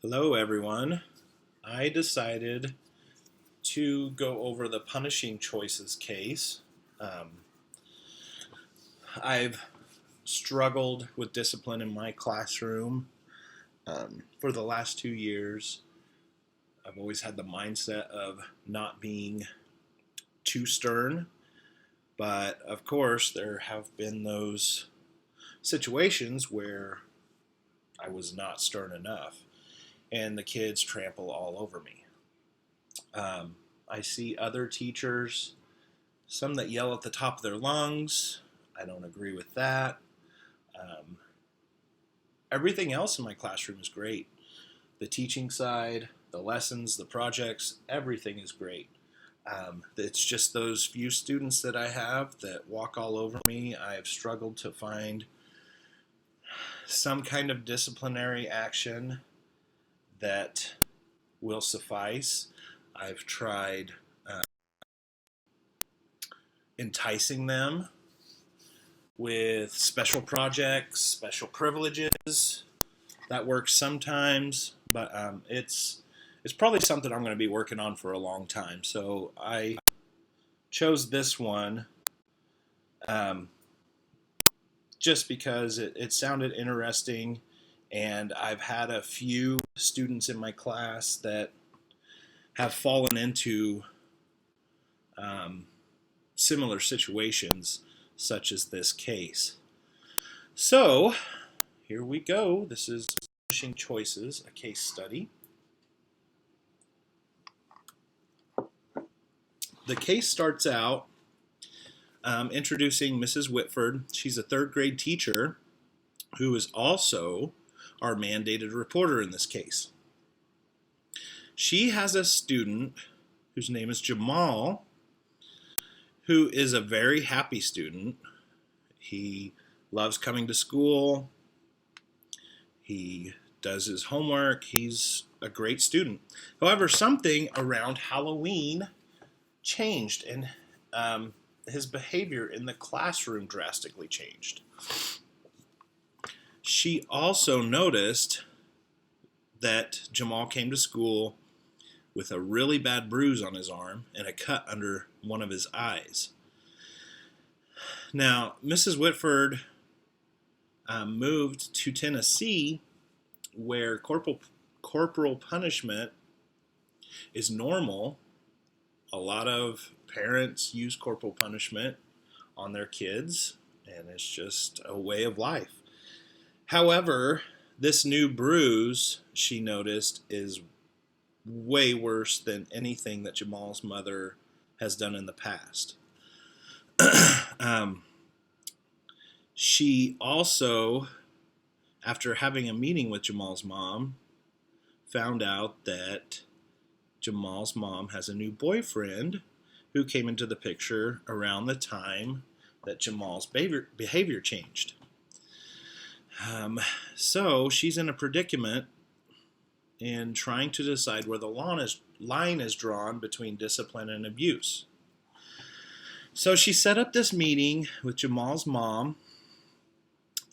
Hello, everyone. I decided to go over the punishing choices case. Um, I've struggled with discipline in my classroom for the last 2 years. I've always had the mindset of not being too stern, but of course, there have been those situations where I was not stern enough, and the kids trample all over me. Um, I see other teachers, some that yell at the top of their lungs. I don't agree with that. Um, Everything else in my classroom is great. The teaching side, the lessons, the projects, everything is great. It's just those few students that I have that walk all over me. I have struggled to find some kind of disciplinary action that will suffice. I've tried enticing them with special projects, special privileges. That works sometimes, but it's probably something I'm going to be working on for a long time. So I chose this one um, just because it sounded interesting, and I've had a few students in my class that have fallen into similar situations, such as this case. So, here we go. This is Punishing Choices, a case study. The case starts out introducing Mrs. Whitford. She's a third grade teacher who is also our mandated reporter in this case. She has a student whose name is Jamal, who is a very happy student. He loves coming to school. He does his homework. He's a great student. However, something around Halloween changed, and his behavior in the classroom drastically changed. She also noticed that Jamal came to school with a really bad bruise on his arm and a cut under one of his eyes. Now, Mrs. Whitford moved to Tennessee, where corporal punishment is normal. A lot of parents use corporal punishment on their kids, and it's just a way of life. However, this new bruise, she noticed, is way worse than anything that Jamal's mother has done in the past. She also, after having a meeting with Jamal's mom, found out that Jamal's mom has a new boyfriend who came into the picture around the time that Jamal's behavior changed. So she's in a predicament in trying to decide where the line is drawn between discipline and abuse. So she set up this meeting with Jamal's mom,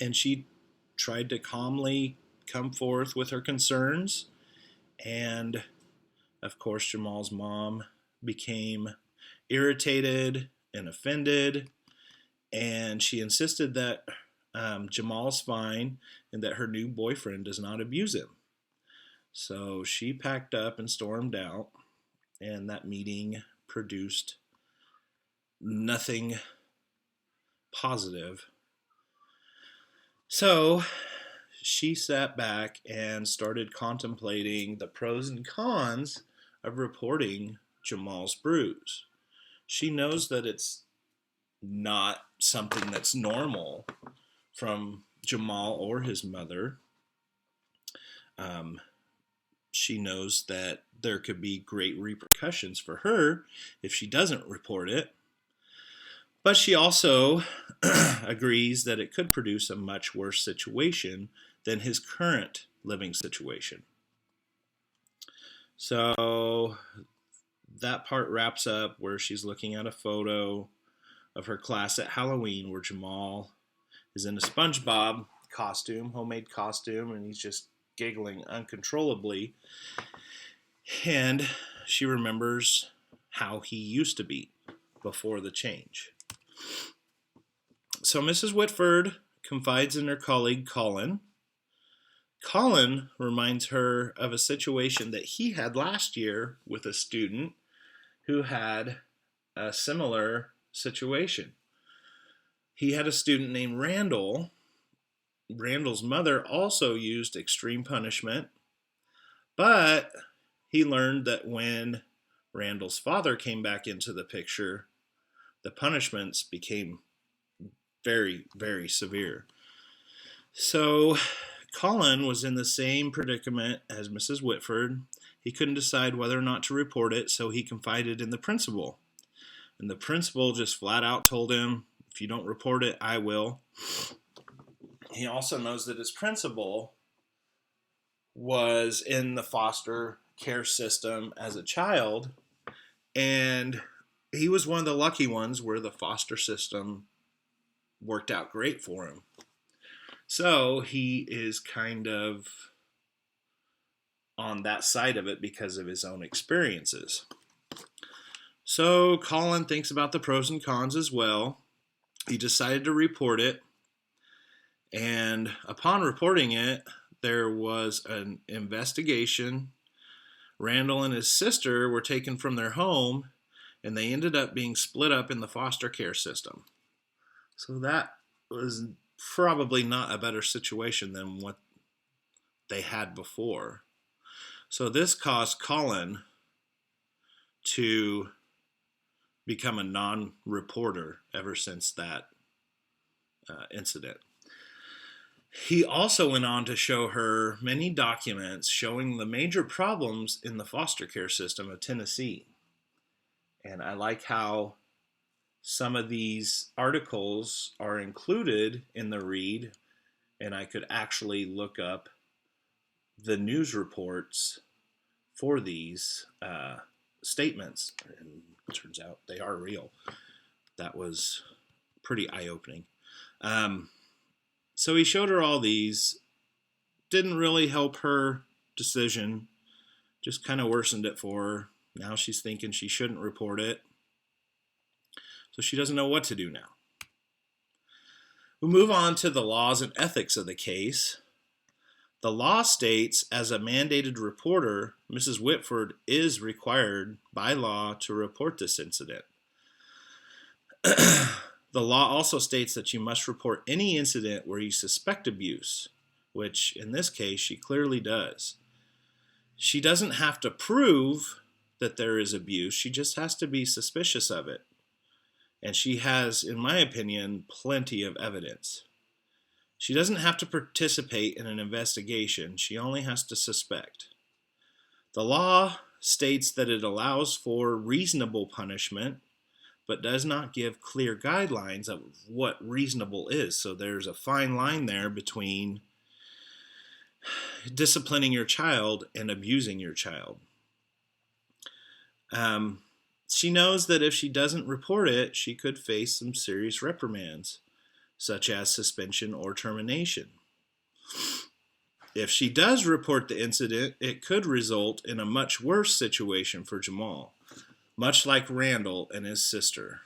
and she tried to calmly come forth with her concerns. And of course, Jamal's mom became irritated and offended, and she insisted that Jamal's fine and that her new boyfriend does not abuse him. So she packed up and stormed out, and that meeting produced nothing positive. So she sat back and started contemplating the pros and cons of reporting Jamal's bruise. She knows that it's not something that's normal from Jamal or his mother. She knows that there could be great repercussions for her if she doesn't report it. But she also agrees that it could produce a much worse situation than his current living situation. So that part wraps up where she's looking at a photo of her class at Halloween where Jamal is in a SpongeBob costume, homemade costume, and he's just giggling uncontrollably, and she remembers how he used to be before the change. So Mrs. Whitford confides in her colleague Colin. Colin reminds her of a situation that he had last year with a student who had a similar situation. He had a student named Randall. Randall's mother also used extreme punishment, but he learned that when Randall's father came back into the picture, the punishments became very, very severe. So Colin was in the same predicament as Mrs. Whitford. He couldn't decide whether or not to report it, so he confided in the principal. And the principal just flat out told him, if you don't report it, I will. He also knows that his principal was in the foster care system as a child, and he was one of the lucky ones where the foster system worked out great for him. So he is kind of on that side of it because of his own experiences. So Colin thinks about the pros and cons as well. He decided to report it, and upon reporting it, there was an investigation. Randall and his sister were taken from their home, and they ended up being split up in the foster care system. So that was probably not a better situation than what they had before. So this caused Colin to become a non-reporter ever since that incident. He also went on to show her many documents showing the major problems in the foster care system of Tennessee. And I like how some of these articles are included in the read, and I could actually look up the news reports for these statements, and it turns out they are real. That was pretty eye-opening. So he showed her all these. Didn't really help her decision, just kind of worsened it for her. Now she's thinking she shouldn't report it. So she doesn't know what to do now. We'll move on to the laws and ethics of the case. The law states, as a mandated reporter, Mrs. Whitford is required by law to report this incident. The law also states that you must report any incident where you suspect abuse, which in this case she clearly does. She doesn't have to prove that there is abuse, she just has to be suspicious of it. And she has, in my opinion, plenty of evidence. She doesn't have to participate in an investigation, she only has to suspect. The law states that it allows for reasonable punishment, but does not give clear guidelines of what reasonable is. So there's a fine line there between disciplining your child and abusing your child. She knows that if she doesn't report it, she could face some serious reprimands, such as suspension or termination. If she does report the incident, it could result in a much worse situation for Jamal, much like Randall and his sister.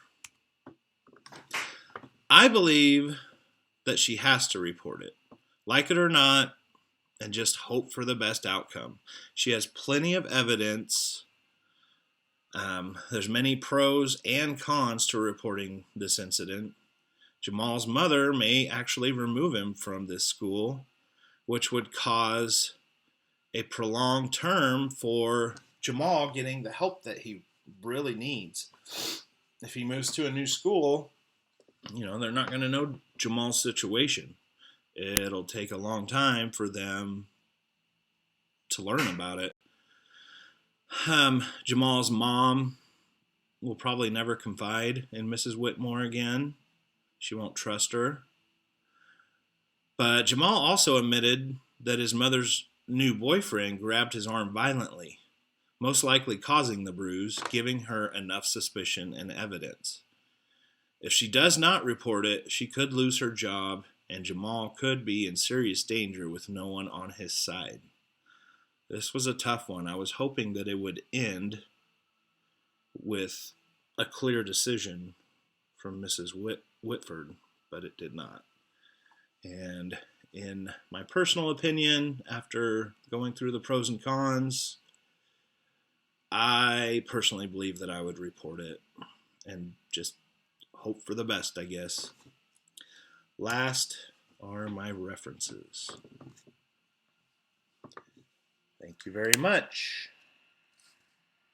I believe that she has to report it, like it or not, and just hope for the best outcome. She has plenty of evidence. There's many pros and cons to reporting this incident. Jamal's mother may actually remove him from this school, which would cause a prolonged term for Jamal getting the help that he really needs. If he moves to a new school, they're not going to know Jamal's situation. It'll take a long time for them to learn about it. Jamal's mom will probably never confide in Mrs. Whitmore again. She won't trust her. But Jamal also admitted that his mother's new boyfriend grabbed his arm violently, most likely causing the bruise, giving her enough suspicion and evidence. If she does not report it, she could lose her job and Jamal could be in serious danger with no one on his side. This was a tough one. I was hoping that it would end with a clear decision from Mrs. Whitford, but it did not. And in my personal opinion, after going through the pros and cons, I personally believe that I would report it and just hope for the best, I guess. Last are my references. Thank you very much.